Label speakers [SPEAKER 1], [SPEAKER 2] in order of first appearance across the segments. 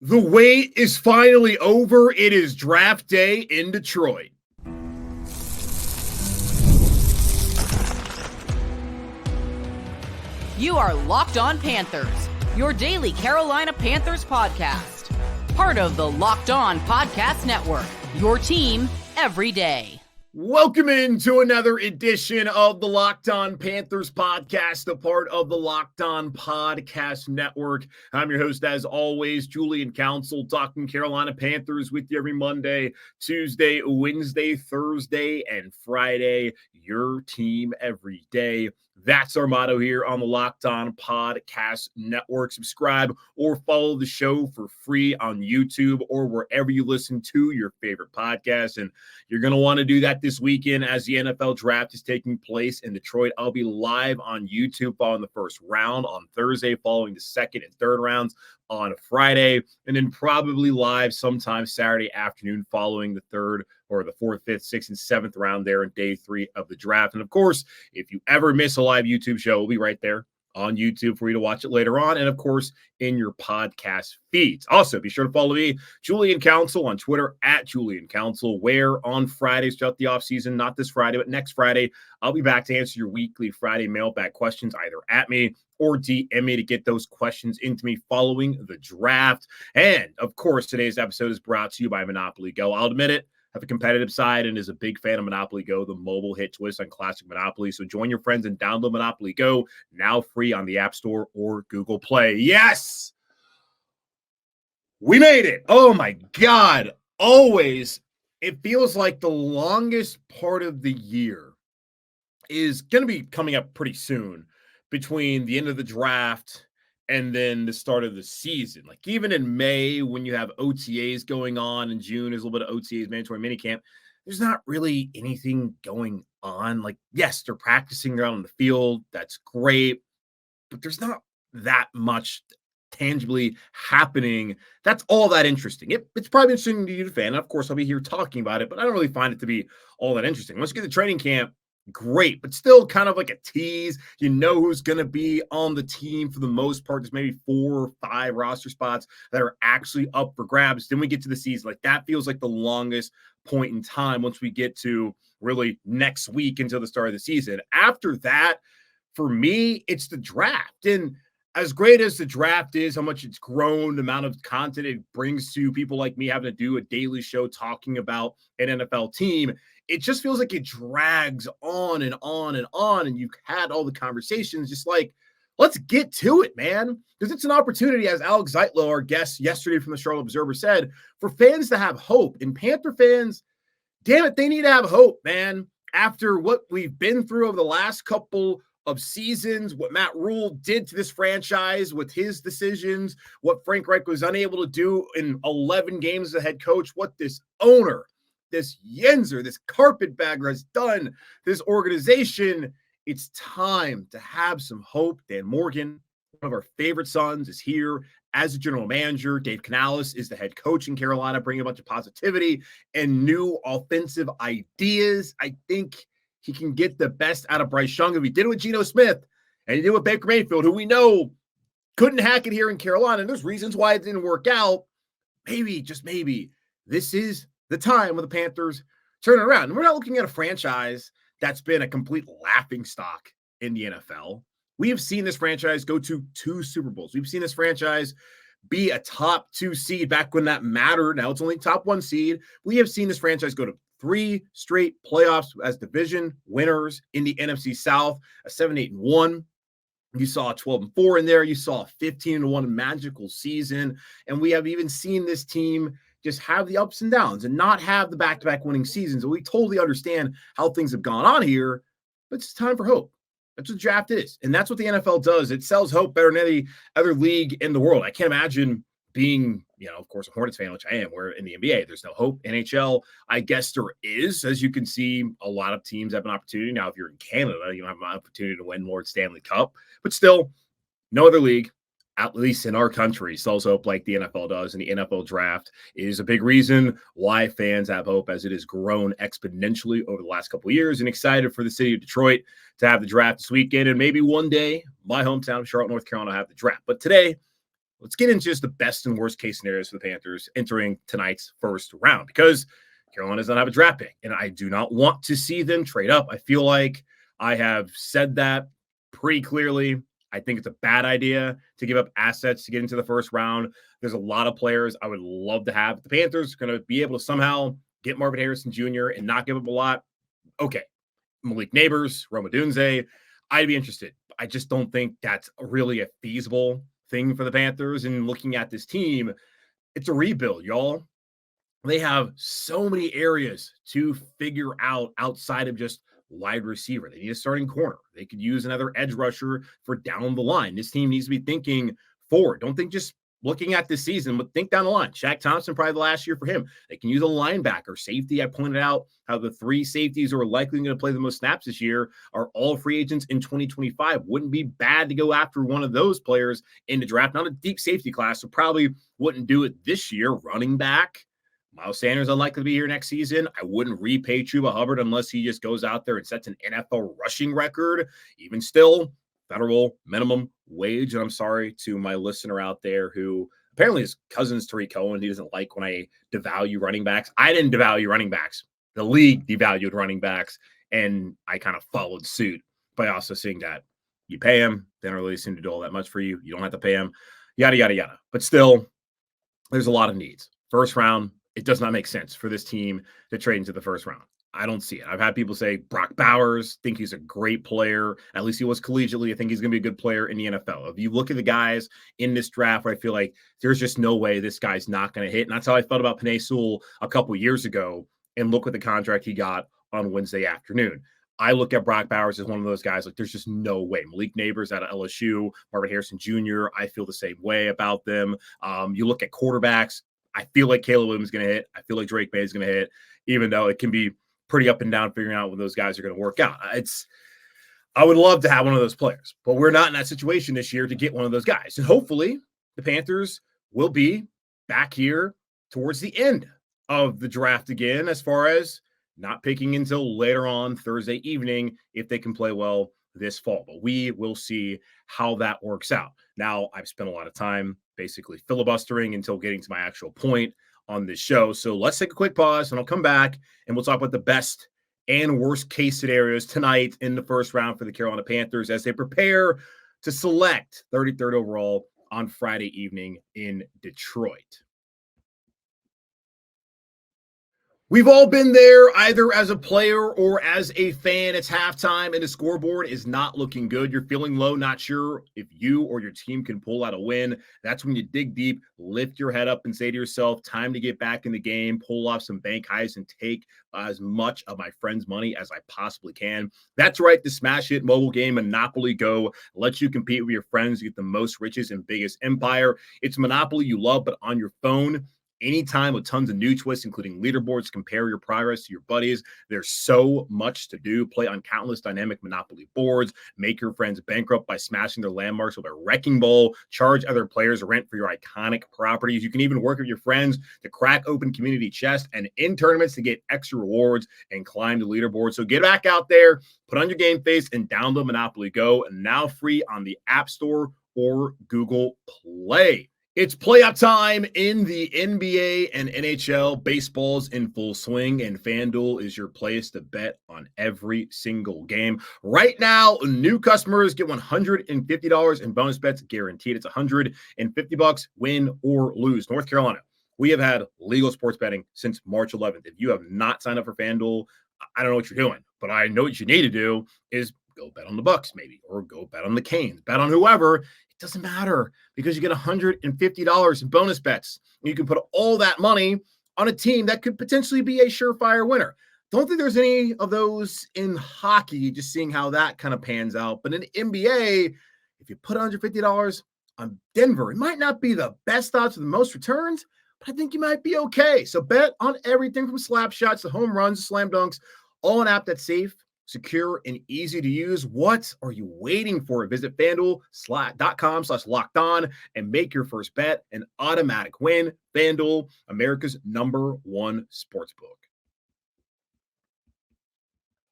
[SPEAKER 1] The wait is finally over. It is draft day in Detroit.
[SPEAKER 2] You are Locked On Panthers, your daily Carolina Panthers podcast. Part of the Locked On Podcast Network, your team every day.
[SPEAKER 1] Welcome into another edition of the Locked On Panthers podcast, a part of the Locked On Podcast Network. I'm your host, as always, Julian Council, talking Carolina Panthers with you every Monday, Tuesday, Wednesday, Thursday, and Friday. Your team every day. That's our motto here on the Locked On Podcast Network. Subscribe or follow the show for free on YouTube or wherever you listen to your favorite podcast. And you're going to want to do that this weekend as the NFL draft is taking place in Detroit. I'll be live on YouTube following the first round on Thursday, following the second and third rounds on Friday, and then probably live sometime Saturday afternoon following the third or the fourth, fifth, sixth, and seventh round there in day 3 of the draft. And of course, if you ever miss a live YouTube show, we'll be right there on YouTube for you to watch it later on, and of course in your podcast feeds. Also, be sure to follow me, Julian Council, on Twitter at Julian Council, where on Fridays throughout the offseason, not this Friday, but next Friday, I'll be back to answer your weekly Friday mailbag questions, either at me or DM me to get those questions into me following the draft. And of course, today's episode is brought to you by Monopoly Go. I'll admit it, have a competitive side and is a big fan of Monopoly Go, the mobile hit twist on classic Monopoly. So join your friends and download Monopoly Go, now free on the App Store or Google Play. Yes! We made it! Oh my God! Always, it feels like the longest part of the year is going to be coming up pretty soon between the end of the draft and then the start of the season. Like even in May, when you have OTAs going on, in June, there's a little bit of OTAs, mandatory minicamp. There's not really anything going on. Like, yes, they're practicing around on the field. That's great. But there's not that much tangibly happening. That's all that interesting. It's probably interesting to you, the fan. And of course, I'll be here talking about it, but I don't really find it to be all that interesting. Once you get to training camp, great, but still kind of like a tease. You know who's going to be on the team for the most part. There's maybe 4 or 5 roster spots that are actually up for grabs. Then we get to the season. Like that feels like the longest point in time once we get to really next week until the start of the season. After that, for me, it's the draft. And as great as the draft is, how much it's grown, the amount of content it brings to people like me having to do a daily show talking about an NFL team, it just feels like it drags on and on and on. And you've had all the conversations, just like, let's get to it, man. Because it's an opportunity, as Alex Zeitler, our guest yesterday from the Charlotte Observer, said, for fans to have hope. And Panther fans, damn it, they need to have hope, man. After what we've been through over the last couple of seasons, what Matt Rule did to this franchise with his decisions, what Frank Reich was unable to do in 11 games as a head coach, what this owner, this Yenzer, this carpetbagger has done to this organization. It's time to have some hope. Dan Morgan, one of our favorite sons, is here as a general manager. Dave Canales is the head coach in Carolina, bringing a bunch of positivity and new offensive ideas. I think he can get the best out of Bryce Young. If he did it with Geno Smith and he did it with Baker Mayfield, who we know couldn't hack it here in Carolina, and there's reasons why it didn't work out, maybe, just maybe, this is the time when the Panthers turn it around. And we're not looking at a franchise that's been a complete laughingstock in the NFL. We have seen this franchise go to 2 Super Bowls. We've seen this franchise be a top 2 seed back when that mattered. Now it's only top 1 seed. We have seen this franchise go to 3 straight playoffs as division winners in the NFC South, a 7-8-1. You saw a 12-4 in there. You saw a 15-1 magical season. And we have even seen this team just have the ups and downs and not have the back-to-back winning seasons. And we totally understand how things have gone on here, but it's time for hope. That's what the draft is. And that's what the NFL does. It sells hope better than any other league in the world. I can't imagine being, of course, a Hornets fan, which I am, where in the NBA, there's no hope. NHL, I guess there is. As you can see, a lot of teams have an opportunity. Now, if you're in Canada, you don't have an opportunity to win Lord Stanley Cup. But still, no other league, at least in our country, sells hope like the NFL does. And the NFL draft is a big reason why fans have hope, as it has grown exponentially over the last couple of years, and excited for the city of Detroit to have the draft this weekend. And maybe one day, my hometown of Charlotte, North Carolina, will have the draft. But today, let's get into just the best and worst case scenarios for the Panthers entering tonight's first round, because Carolina does not have a draft pick, and I do not want to see them trade up. I feel like I have said that pretty clearly. I think it's a bad idea to give up assets to get into the first round. There's a lot of players I would love to have. The Panthers are going to be able to somehow get Marvin Harrison Jr. and not give up a lot. Okay. Malik Neighbors, Roma Dunze, I'd be interested. I just don't think that's really a feasible thing for the Panthers. And looking at this team, it's a rebuild, y'all. They have so many areas to figure out outside of just wide receiver. They need a starting corner. They could use another edge rusher for down the line. This team needs to be thinking forward. Don't think just looking at this season, but think down the line. Shaq Thompson, probably the last year for him. They can use a linebacker, safety. I pointed out how the three safeties who are likely going to play the most snaps this year are all free agents in 2025. Wouldn't be bad to go after one of those players in the draft. Not a deep safety class, so probably wouldn't do it this year. Running back, Miles Sanders unlikely to be here next season. I wouldn't repay Chuba Hubbard unless he just goes out there and sets an NFL rushing record. Even still, federal minimum wage. And I'm sorry to my listener out there who apparently his cousin's Tariq Cohen. He doesn't like when I devalue running backs. I didn't devalue running backs. The league devalued running backs, and I kind of followed suit by also saying that you pay him. They don't really seem to do all that much for you. You don't have to pay him. Yada, yada, yada. But still, there's a lot of needs. First round, it does not make sense for this team to trade into the first round. I don't see it. I've had people say Brock Bowers, think he's a great player. At least he was collegiately. I think he's going to be a good player in the NFL. If you look at the guys in this draft, I feel like there's just no way this guy's not going to hit. And that's how I felt about Penei Sewell a couple years ago. And look what the contract he got on Wednesday afternoon. I look at Brock Bowers as one of those guys, like there's just no way. Malik Neighbors out of LSU, Marvin Harrison Jr., I feel the same way about them. You look at quarterbacks, I feel like Caleb Williams is going to hit. I feel like Drake May is going to hit, even though it can be pretty up and down figuring out when those guys are going to work out. I would love to have one of those players, but we're not in that situation this year to get one of those guys. And hopefully the Panthers will be back here towards the end of the draft again, as far as not picking until later on Thursday evening if they can play well this fall. But we will see how that works out. Now, I've spent a lot of time basically filibustering until getting to my actual point on this show. So let's take a quick pause and I'll come back and we'll talk about the best and worst case scenarios tonight in the first round for the Carolina Panthers as they prepare to select 33rd overall on Friday evening in Detroit. We've all been there either as a player or as a fan. It's halftime and the scoreboard is not looking good. You're feeling low, not sure if you or your team can pull out a win. That's when you dig deep, lift your head up and say to yourself, time to get back in the game, pull off some bank highs and take as much of my friend's money as I possibly can. That's right. The smash hit mobile game Monopoly Go lets you compete with your friends to get the most riches and biggest empire. It's Monopoly you love, but on your phone. Anytime with tons of new twists, including leaderboards, compare your progress to your buddies. There's so much to do. Play on countless dynamic Monopoly boards. Make your friends bankrupt by smashing their landmarks with a wrecking ball. Charge other players rent for your iconic properties. You can even work with your friends to crack open community chests and in tournaments to get extra rewards and climb the leaderboard. So get back out there, put on your game face, and download Monopoly Go. And now free on the App Store or Google Play. It's playoff time in the NBA and NHL. Baseball's in full swing, and FanDuel is your place to bet on every single game. Right now, new customers get $150 in bonus bets guaranteed. It's $150, win or lose. North Carolina, we have had legal sports betting since March 11th. If you have not signed up for FanDuel, I don't know what you're doing, but I know what you need to do is go bet on the Bucks maybe, or go bet on the Canes, bet on whoever. It doesn't matter because you get $150 in bonus bets. And you can put all that money on a team that could potentially be a surefire winner. Don't think there's any of those in hockey, just seeing how that kind of pans out. But in NBA, if you put $150 on Denver, it might not be the best odds with the most returns, but I think you might be okay. So bet on everything from slap shots to home runs, slam dunks, all an app that's safe, secure, and easy to use. What are you waiting for? Visit FanDuel.com/lockedon and make your first bet an automatic win. FanDuel, America's #1 sportsbook.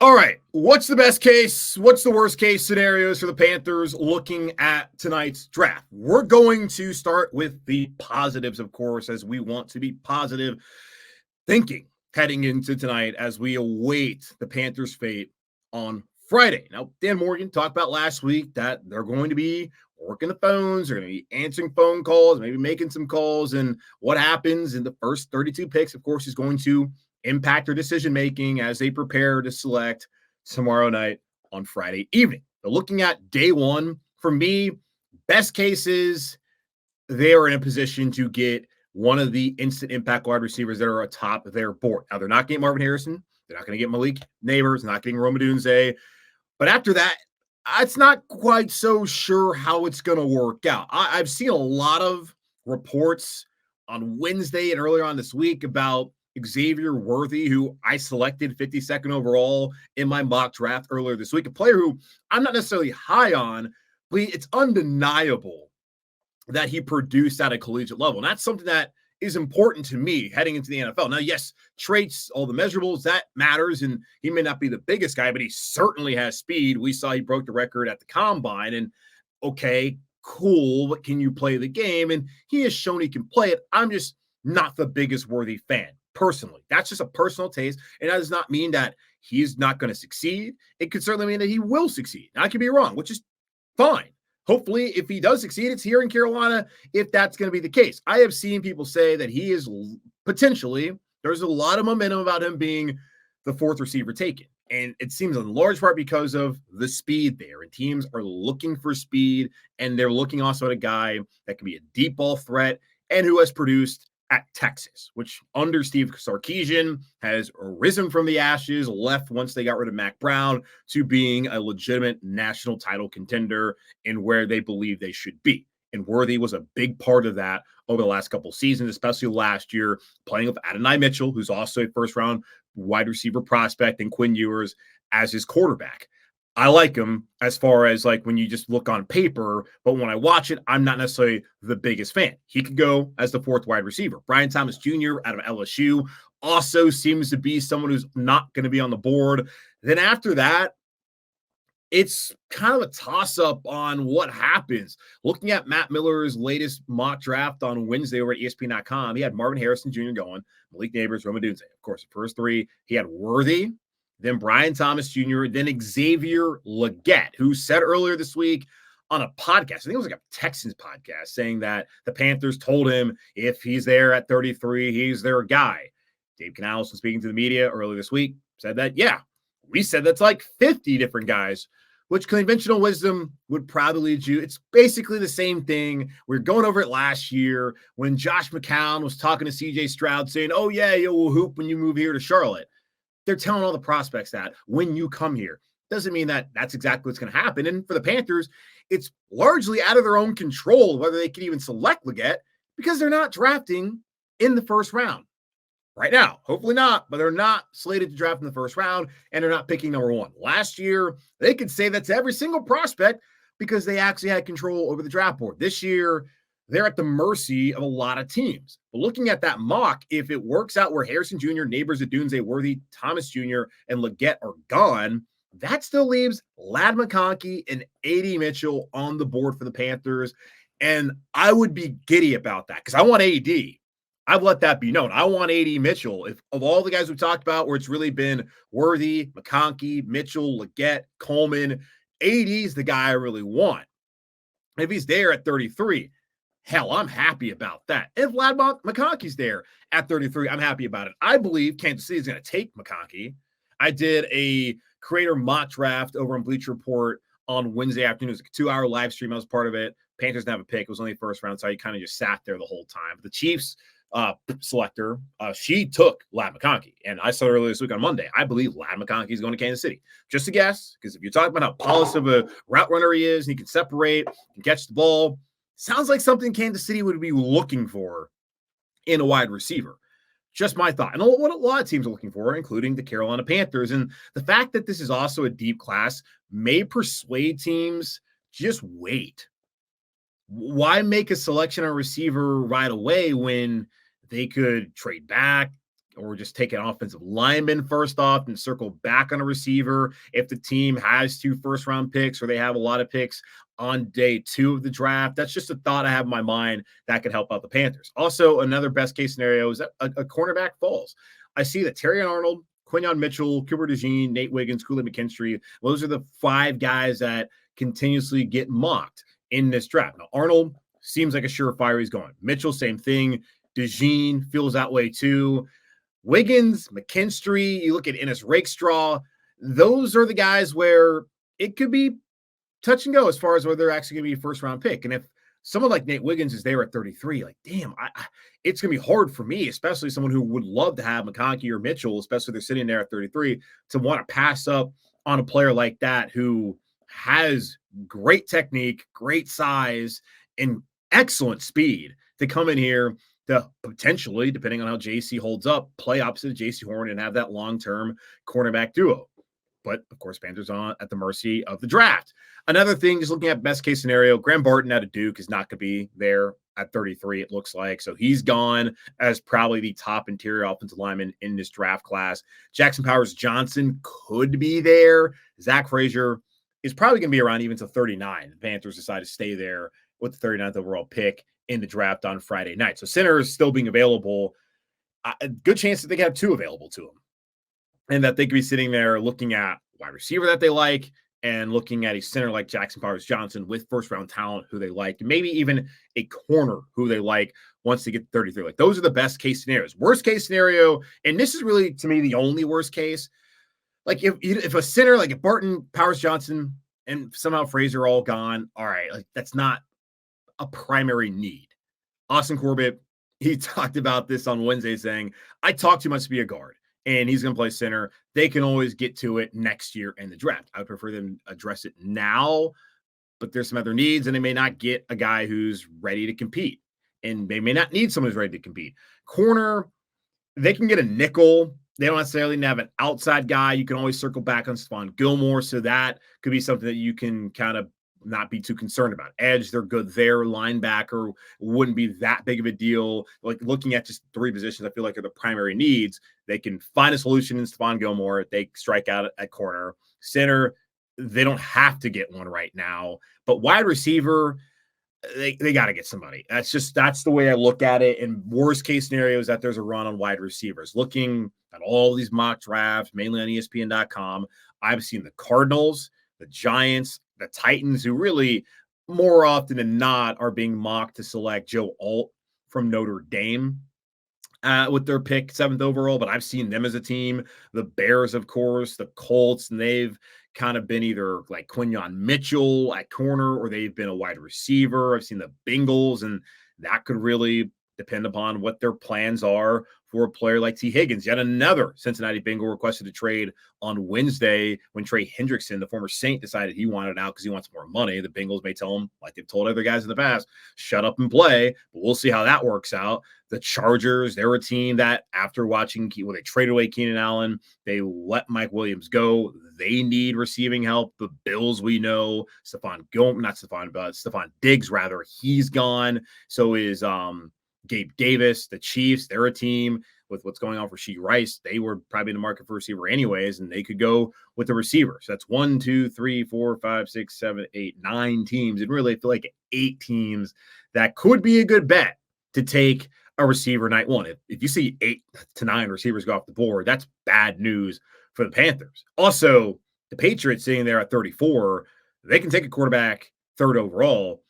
[SPEAKER 1] All right. What's the best case? What's the worst case scenarios for the Panthers looking at tonight's draft? We're going to start with the positives, of course, as we want to be positive thinking heading into tonight as we await the Panthers' fate on Friday. Now, Dan Morgan talked about last week that they're going to be working the phones, they're going to be answering phone calls, maybe making some calls, and what happens in the first 32 picks, of course, is going to impact their decision making as they prepare to select tomorrow night on Friday evening. But looking at day one, for me, best cases, they are in a position to get one of the instant impact wide receivers that are atop their board. Now, they're not getting Marvin Harrison. They're not going to get Malik Neighbors, not getting Rome Odunze. But after that, it's not quite so sure how it's going to work out. I've seen a lot of reports on Wednesday and earlier on this week about Xavier Worthy, who I selected 52nd overall in my mock draft earlier this week, a player who I'm not necessarily high on, but it's undeniable that he produced at a collegiate level. And that's something that is important to me heading into the NFL. Now, yes, traits, all the measurables, that matters. And he may not be the biggest guy, but he certainly has speed. We saw he broke the record at the combine. And okay, cool, but can you play the game? And he has shown he can play it. I'm just not the biggest Worthy fan, personally. That's just a personal taste. And that does not mean that he's not going to succeed. It could certainly mean that he will succeed. Now, I could be wrong, which is fine. Hopefully, if he does succeed, it's here in Carolina, if that's going to be the case. I have seen people say that he is potentially, there's a lot of momentum about him being the fourth receiver taken. And it seems in large part because of the speed there. And teams are looking for speed, and they're looking also at a guy that can be a deep ball threat and who has produced at Texas, which under Steve Sarkisian has risen from the ashes, left once they got rid of Mac Brown, to being a legitimate national title contender in where they believe they should be. And Worthy was a big part of that over the last couple seasons, especially last year, playing with Adonai Mitchell, who's also a first-round wide receiver prospect, and Quinn Ewers as his quarterback. I like him as far as like when you just look on paper, but when I watch it, I'm not necessarily the biggest fan. He could go as the fourth wide receiver. Brian Thomas Jr. out of LSU also seems to be someone who's not going to be on the board. Then after that, it's kind of a toss-up on what happens. Looking at Matt Miller's latest mock draft on Wednesday over at ESPN.com, he had Marvin Harrison Jr. going, Malik Neighbors, Rome Odunze. Of course, the first three, he had Worthy, then Brian Thomas Jr., then Xavier Legette, who said earlier this week on a podcast, I think it was like a Texans podcast, saying that the Panthers told him if he's there at 33, he's their guy. Dave Canales, speaking to the media earlier this week, said that, yeah, we said that's like 50 different guys, which conventional wisdom would probably lead you. It's basically the same thing. We were going over it last year when Josh McCown was talking to CJ Stroud saying, oh, yeah, you'll hoop when you move here to Charlotte. They're telling all the prospects that when you come here. Doesn't mean that that's exactly what's going to happen. And for the Panthers, it's largely out of their own control whether they can even select Legette because they're not drafting in the first round right now. Hopefully not, but they're not slated to draft in the first round, and they're not picking number one. Last year, they could say that to every single prospect because they actually had control over the draft board. This year, they're at the mercy of a lot of teams. But looking at that mock, if it works out where Harrison Jr., Neighbors, Odunze, Worthy, Thomas Jr., and Legette are gone, that still leaves Ladd McConkey and A.D. Mitchell on the board for the Panthers. And I would be giddy about that because I want A.D. I've let that be known. I want A.D. Mitchell. If of all the guys we've talked about where it's really been Worthy, McConkey, Mitchell, Legette, Coleman, A.D. is the guy I really want. If he's there at 33, hell, I'm happy about that. If Ladd McConkey's there at 33, I'm happy about it. I believe Kansas City is going to take McConkey. I did a creator mock draft over on Bleacher Report on Wednesday afternoon. It was like a 2-hour live stream. I was part of it. Panthers didn't have a pick. It was only first round, so I kind of just sat there the whole time. But the Chiefs selector, she took Ladd McConkey. And I saw earlier this week on Monday, I believe Ladd McConkey is going to Kansas City. Just a guess, because if you're talking about how polished of a route runner he is, and he can separate, can catch the ball, sounds like something Kansas City would be looking for in a wide receiver. Just my thought. And what a lot of teams are looking for, including the Carolina Panthers. And the fact that this is also a deep class may persuade teams, just wait. Why make a selection on receiver right away when they could trade back, or just take an offensive lineman first off and circle back on a receiver if the team has 2 first-round picks or they have a lot of picks on day 2 of the draft. That's just a thought I have in my mind that could help out the Panthers. Also, another best-case scenario is that a cornerback falls. I see that Terrion Arnold, Quinyon Mitchell, Cooper DeJean, Nate Wiggins, Kool-Aid McKinstry, those are the 5 guys that continuously get mocked in this draft. Now, Arnold seems like a surefire he's going. Mitchell, same thing. DeJean feels that way too. Wiggins, McKinstry, you look at Ennis Rakestraw, those are the guys where it could be touch and go as far as whether they're actually going to be a first-round pick. And if someone like Nate Wiggins is there at 33, like, damn, it's going to be hard for me, especially someone who would love to have McConkey or Mitchell, especially if they're sitting there at 33, to want to pass up on a player like that who has great technique, great size, and excellent speed to come in here to potentially, depending on how JC holds up, play opposite JC Horn and have that long-term cornerback duo. But, of course, Panthers are at the mercy of the draft. Another thing, just looking at best-case scenario, Graham Barton out of Duke is not going to be there at 33, it looks like. So he's gone as probably the top interior offensive lineman in this draft class. Jackson Powers Johnson could be there. Zach Frazier is probably going to be around even to 39. The Panthers decide to stay there with the 39th overall pick in the draft on Friday night. So center is still being available. A good chance that they could have 2 available to them. And that they could be sitting there looking at wide receiver that they like and looking at a center like Jackson Powers Johnson with first-round talent who they like, maybe even a corner who they like once they get 33. Like, those are the best-case scenarios. Worst-case scenario, and this is really, to me, the only worst case, like if a center, like if Barton, Powers Johnson, and somehow Frazier are all gone, all right, like that's not a primary need. Austin Corbett, he talked about this on Wednesday saying, I talk too much to be a guard, and he's going to play center. They can always get to it next year in the draft. I would prefer them address it now, but there's some other needs, and they may not get a guy who's ready to compete, and they may not need someone who's ready to compete. Corner, they can get a nickel. They don't necessarily have an outside guy. You can always circle back on Stephon Gilmore, so that could be something that you can kind of not be too concerned about. Edge, they're good there. Linebacker wouldn't be that big of a deal. Like, looking at just 3 positions, I feel like are the primary needs. They can find a solution in Stephon Gilmore if they strike out at corner. Center, they don't have to get one right now. But wide receiver, they got to get somebody. That's the way I look at it. And worst case scenario is that there's a run on wide receivers. Looking at all these mock drafts, mainly on ESPN.com, I've seen the Cardinals, the Giants, the Titans, who really more often than not are being mocked to select Joe Alt from Notre Dame with their pick 7th overall, but I've seen them as a team. The Bears, of course, the Colts, and they've kind of been either like Quinyon Mitchell at corner or they've been a wide receiver. I've seen the Bengals, and that could really depend upon what their plans are for a player like T. Higgins. Yet another Cincinnati Bengal requested a trade on Wednesday when Trey Hendrickson, the former Saint, decided he wanted out because he wants more money. The Bengals may tell him, like they've told other guys in the past, shut up and play, but we'll see how that works out. The Chargers, they're a team that after watching, well, they traded away Keenan Allen, they let Mike Williams go. They need receiving help. The Bills, we know, Stephon Diggs, rather, he's gone. So is Gabe Davis. The Chiefs, they're a team with what's going on for Sheet Rice. They were probably in the market for a receiver anyways, and they could go with the receiver. So that's 1, 2, 3, 4, 5, 6, 7, 8, 9 teams. And really, I feel like 8 teams that could be a good bet to take a receiver night one. If you see 8 to 9 receivers go off the board, that's bad news for the Panthers. Also, the Patriots sitting there at 34, they can take a quarterback 3rd overall.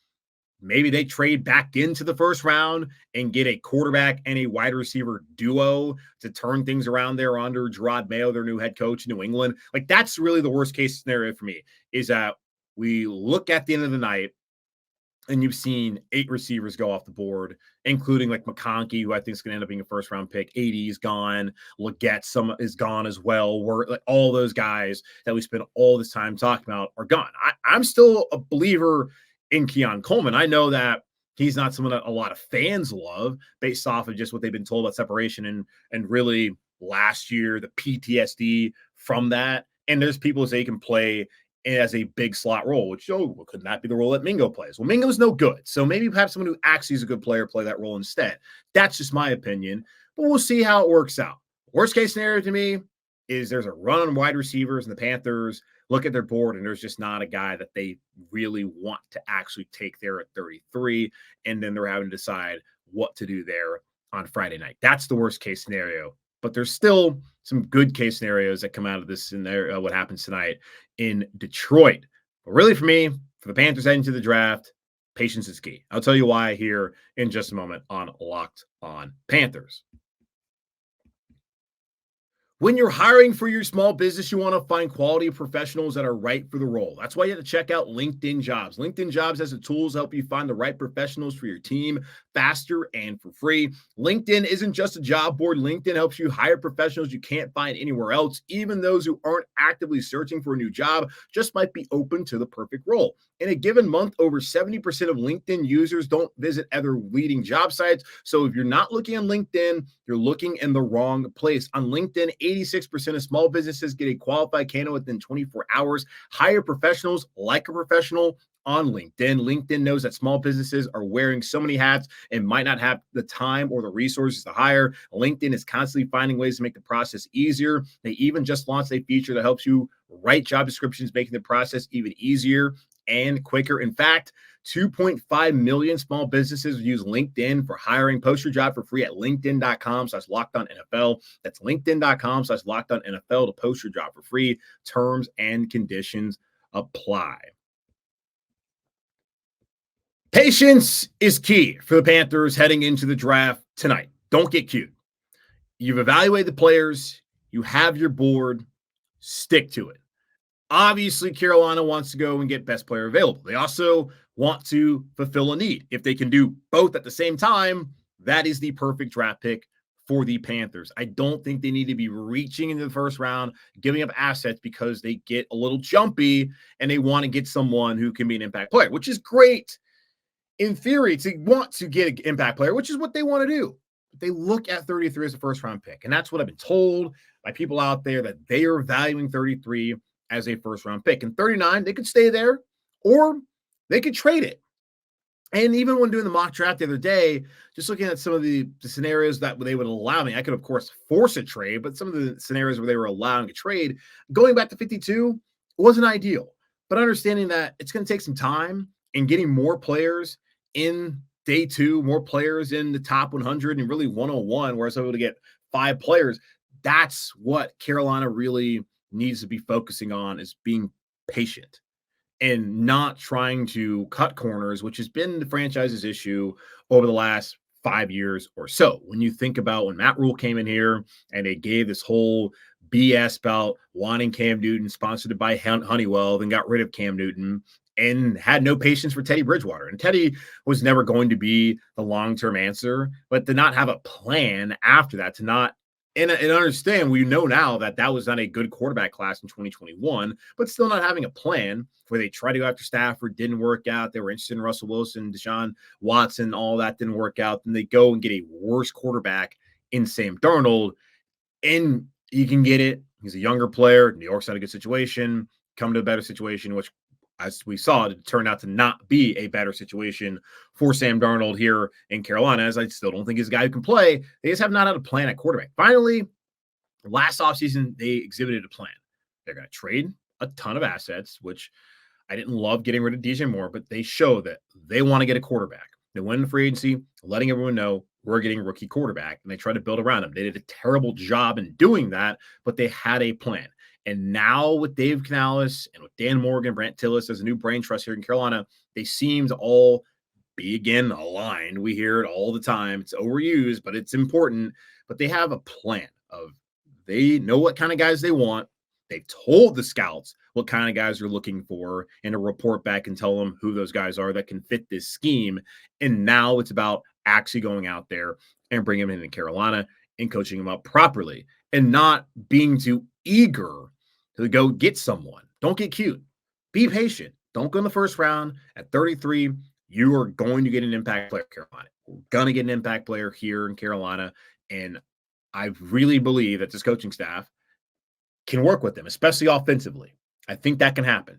[SPEAKER 1] Maybe they trade back into the 1st round and get a quarterback and a wide receiver duo to turn things around there under Gerard Mayo, their new head coach in New England. Like, that's really the worst case scenario for me, is that we look at the end of the night and you've seen 8 receivers go off the board, including like McConkey, who I think is going to end up being a 1st round pick. 80 is gone. Leggett is gone as well. We're like, all those guys that we spent all this time talking about are gone. I'm still a believer in Keon Coleman. I know that he's not someone that a lot of fans love based off of just what they've been told about separation and really last year, the PTSD from that. And there's people who say he can play as a big slot role, which, could that be the role that Mingo plays? Well, Mingo's no good. So maybe have someone who actually is a good player play that role instead. That's just my opinion, but we'll see how it works out. Worst case scenario to me is there's a run on wide receivers and the Panthers look at their board and there's just not a guy that they really want to actually take there at 33. And then they're having to decide what to do there on Friday night. That's the worst case scenario. But there's still some good case scenarios that come out of this in there, what happens tonight in Detroit. But really for me, for the Panthers heading to the draft, patience is key. I'll tell you why here in just a moment on Locked On Panthers. When you're hiring for your small business, you want to find quality professionals that are right for the role. That's why you have to check out LinkedIn Jobs. LinkedIn Jobs has the tools to help you find the right professionals for your team faster and for free. LinkedIn isn't just a job board. LinkedIn helps you hire professionals you can't find anywhere else. Even those who aren't actively searching for a new job just might be open to the perfect role. In a given month, over 70% of LinkedIn users don't visit other leading job sites. So if you're not looking on LinkedIn, you're looking in the wrong place. On LinkedIn, 86% of small businesses get a qualified candidate within 24 hours. Hire professionals like a professional on LinkedIn. LinkedIn knows that small businesses are wearing so many hats and might not have the time or the resources to hire. LinkedIn is constantly finding ways to make the process easier. They even just launched a feature that helps you write job descriptions, making the process even easier and quicker. In fact, 2.5 million small businesses use LinkedIn for hiring. Post your job for free at linkedin.com/lockedonnfl. That's linkedin.com/lockedonnfl to post your job for free. Terms and conditions apply. Patience is key for the Panthers heading into the draft tonight. Don't get cute. You've evaluated the players. You have your board. Stick to it. Obviously, Carolina wants to go and get best player available. They also want to fulfill a need. If they can do both at the same time, that is the perfect draft pick for the Panthers. I don't think they need to be reaching into the first round, giving up assets because they get a little jumpy and they want to get someone who can be an impact player, which is great in theory to want to get an impact player, which is what they want to do. They look at 33 as a first round pick. And that's what I've been told by people out there, that they are valuing 33 as a first round pick. And 39, they could stay there or they could trade it. And even when doing the mock draft the other day, just looking at some of the scenarios that they would allow me, I could, of course, force a trade, but some of the scenarios where they were allowing a trade, going back to 52 wasn't ideal. But understanding that it's going to take some time and getting more players in day two, more players in the top 100 and really 101, where I was able to get 5 players, that's what Carolina really needs to be focusing on, is being patient and not trying to cut corners, which has been the franchise's issue over the last 5 years or so. When you think about when Matt Rule came in here and they gave this whole BS about wanting Cam Newton, sponsored by Honeywell, then got rid of Cam Newton and had no patience for Teddy Bridgewater. And Teddy was never going to be the long-term answer, but to not have a plan after that, to not and understand, we know now that that was not a good quarterback class in 2021, but still not having a plan where they tried to go after Stafford, didn't work out. They were interested in Russell Wilson, Deshaun Watson, all that didn't work out. Then they go and get a worse quarterback in Sam Darnold, and you can get it. He's a younger player. New York's not a good situation. Come to a better situation, which, as we saw, it turned out to not be a better situation for Sam Darnold here in Carolina, as I still don't think he's a guy who can play. They just have not had a plan at quarterback. Finally, last offseason, they exhibited a plan. They're going to trade a ton of assets, which I didn't love getting rid of DJ Moore, but they show that they want to get a quarterback. They went in free agency, letting everyone know we're getting a rookie quarterback, and they tried to build around him. They did a terrible job in doing that, but they had a plan. And now with Dave Canales and with Dan Morgan, Brant Tillis as a new brain trust here in Carolina, they seem to all be, again, aligned. We hear it all the time. It's overused, but it's important. But they have a plan of, they know what kind of guys they want. They've told the scouts what kind of guys they're looking for and to report back and tell them who those guys are that can fit this scheme. And now it's about actually going out there and bringing them into Carolina and coaching them up properly and not being too eager to go get someone. Don't get cute. Be patient. Don't go in the first round. At 33, you are going to get an impact player, Carolina. We're going to get an impact player here in Carolina. And I really believe that this coaching staff can work with them, especially offensively. I think that can happen.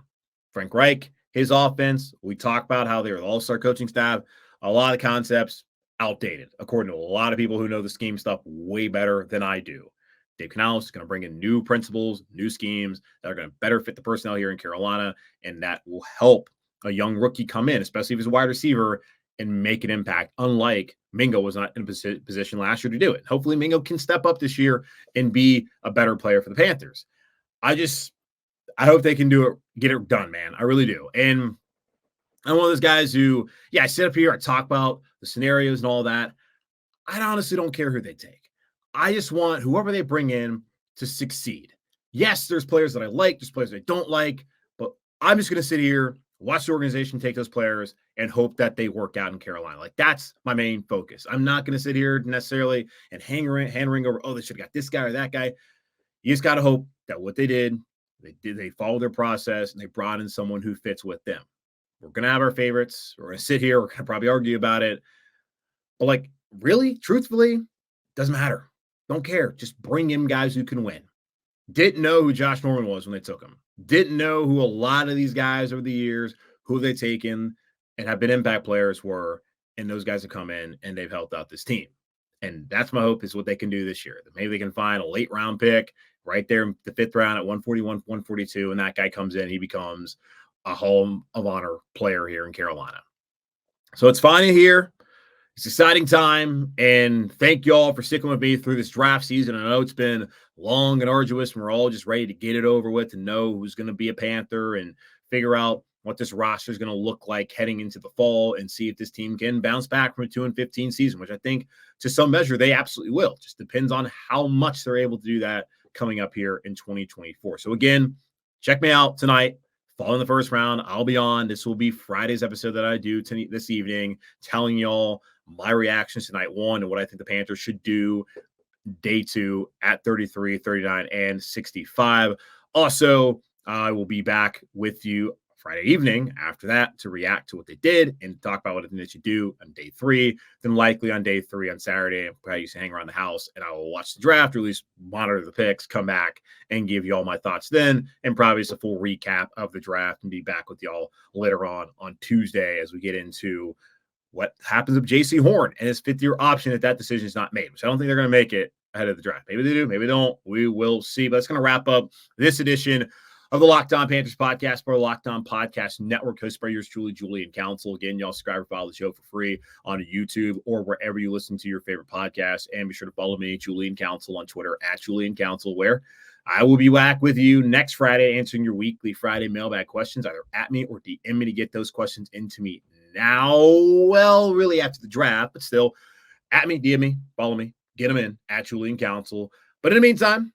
[SPEAKER 1] Frank Reich, his offense, we talk about how they're the all-star coaching staff. A lot of concepts outdated, according to a lot of people who know the scheme stuff way better than I do. Dave Canales is going to bring in new principles, new schemes that are going to better fit the personnel here in Carolina, and that will help a young rookie come in, especially if he's a wide receiver, and make an impact, unlike Mingo was not in a position last year to do it. Hopefully Mingo can step up this year and be a better player for the Panthers. I hope they can do it, get it done, man. I really do. And I'm one of those guys who, I sit up here, I talk about the scenarios and all that. I honestly don't care who they take. I just want whoever they bring in to succeed. Yes, there's players that I like, there's players that I don't like, but I'm just going to sit here, watch the organization take those players, and hope that they work out in Carolina. Like, that's my main focus. I'm not going to sit here necessarily and hand wring over, oh, they should have got this guy or that guy. You just got to hope that what they did, they followed their process, and they brought in someone who fits with them. We're going to have our favorites. We're going to sit here. We're going to probably argue about it. But, like, really, truthfully, doesn't matter. Don't care. Just bring in guys who can win. Didn't know who Josh Norman was when they took him. Didn't know who a lot of these guys over the years, who they've taken and have been impact players were, and those guys have come in and they've helped out this team. And that's my hope, is what they can do this year. That maybe they can find a late round pick right there in the 5th round at 141, 142, and that guy comes in, he becomes a Hall of Honor player here in Carolina. So it's finally here. It's an exciting time, and thank you all for sticking with me through this draft season. I know it's been long and arduous, and we're all just ready to get it over with and know who's going to be a Panther and figure out what this roster is going to look like heading into the fall, and see if this team can bounce back from a 2-15 season, which I think to some measure they absolutely will. Just depends on how much they're able to do that coming up here in 2024. So again, check me out tonight. Fall in the first round. I'll be on. This will be Friday's episode that I do this evening, telling y'all my reactions to night 1 and what I think the Panthers should do day 2 at 33, 39, and 65. Also, I will be back with you Friday evening after that to react to what they did and talk about what I think they should do on day 3. Then likely on day 3 on Saturday, I'll probably used to hang around the house and I will watch the draft, or at least monitor the picks, come back and give you all my thoughts then, and probably just a full recap of the draft, and be back with y'all later on Tuesday as we get into what happens with J.C. Horn and his 5th-year option if that decision is not made, which I don't think they're going to make it ahead of the draft. Maybe they do, maybe they don't. We will see. But that's going to wrap up this edition of the Locked On Panthers podcast for Locked On Podcast Network, hosted by yours truly, Julian Council. Again, y'all subscribe or follow the show for free on YouTube or wherever you listen to your favorite podcast. And be sure to follow me, Julian Council, on Twitter at Julian Council, where I will be back with you next Friday answering your weekly Friday mailbag questions, either at me or DM me to get those questions into me now. Well, really after the draft, but still, at me, DM me, follow me, get them in at Julian Council. But in the meantime,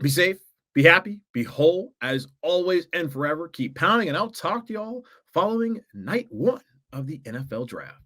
[SPEAKER 1] be safe, be happy, be whole, as always and forever. Keep pounding, and I'll talk to y'all following night 1 of the NFL draft.